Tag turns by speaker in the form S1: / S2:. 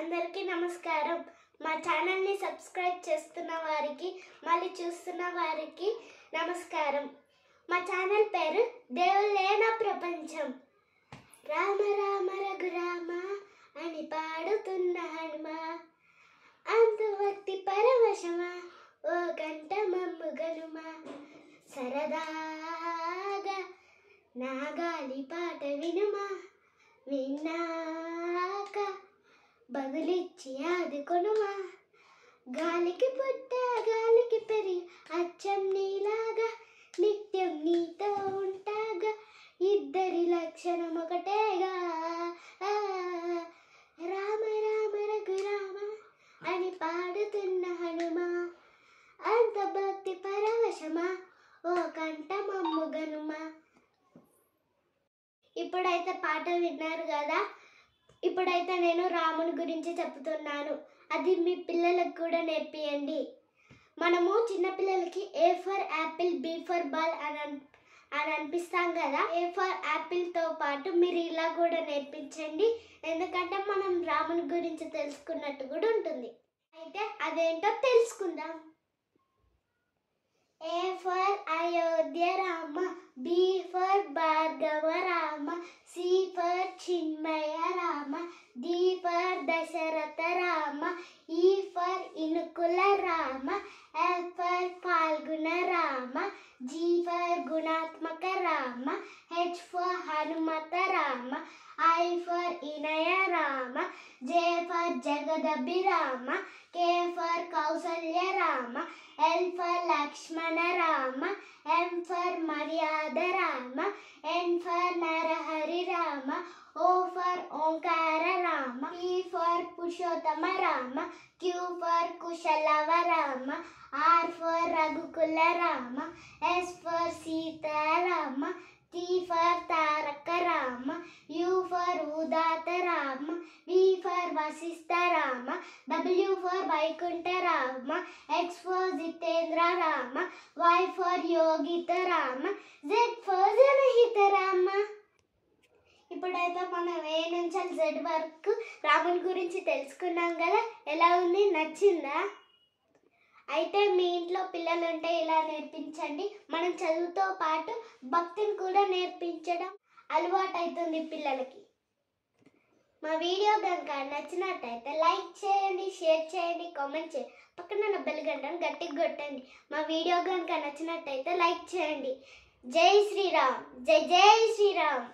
S1: అందరికీ నమస్కారం. మా ఛానల్ని సబ్స్క్రైబ్ చేస్తున్న వారికి మళ్ళీ చూస్తున్న వారికి నమస్కారం. మా ఛానల్ పేరు దేవుళ్ళేన ప్రపంచం. రామ రామ రఘురామ అని పాడుతున్న హనుమ, అంతభక్తి పరవశమా ఓ కంట మమ్ము గనుమ. సరదాగా నా గాలి పాట వినుమా, విన్నాక బదులిచ్చి ఆదుకొనుమా. గాలికి పుట్ట గాలికి పెరి అచ్చం నీలాగా, నిత్యం నీతో ఉంటాగా, ఇద్దరి లక్షణం ఒకటేగా. రామ రామ రఘురామ అని పాడుతున్న హనుమ, అంత భక్తి పరవశమా ఓ కంట మమ్ము గనుమ. ఇప్పుడైతే పాట విన్నారు కదా, ఇప్పుడైతే నేను రాముని గురించి చెప్తున్నాను. అది మీ పిల్లలకు కూడా నేర్పియండి. మనము చిన్నపిల్లలకి A for apple, B for ball అని అనిపిస్తాం కదా. ఏ ఫర్ యాపిల్తో పాటు మీరు ఇలా కూడా నేర్పించండి, ఎందుకంటే మనం రాముని గురించి తెలుసుకున్నట్టు కూడా ఉంటుంది. అయితే అదేంటో తెలుసుకుందాం. A for Ayodhya Rama, B for Bhargava Rama, C for Chinmaya Rama, D for Dasharatha Rama, E for Inukula Rama, F for Phalguna Rama, G for Gunatmaka Rama, H for Hanumatha Rama, I for Inaya Rama, J for Jagadabhirama, K for Kausalya Rama, L for Lakshmana Rama, M for Maryada Rama, N for Narahari Rama, O for Omkara Rama, P for Purushottama Rama, Q for Kushalava Rama, R for Raghukula Rama, S for Sitarama, T for Taraka Rama, U for Udatta Rama, V for Vashishta Rama, W for Vaikuntha Rama, X for Jitendra Rama, Y for Yogita Rama, Z for Janahita Rama. ఇప్పుడైతే మనం ఏ నుంచి Z వరకు రాముని గురించి తెలుసుకున్నాం కదా. ఎలా ఉంది, నచ్చిందా? అయితే మీ ఇంట్లో పిల్లలు ఉంటే ఇలా నేర్పించండి. మనం చదువుతో పాటు భక్తిని కూడా నేర్పించడం అలవాటు అవుతుంది పిల్లలకి. మా వీడియో కనుక నచ్చినట్టయితే లైక్ చేయండి, షేర్ చేయండి, కామెంట్ చేయండి, పక్కన బెల్ గంటను గట్టిగా కొట్టండి. మా వీడియో కనుక నచ్చినట్టయితే లైక్ చేయండి. జై శ్రీరామ్, జై జై శ్రీరామ్.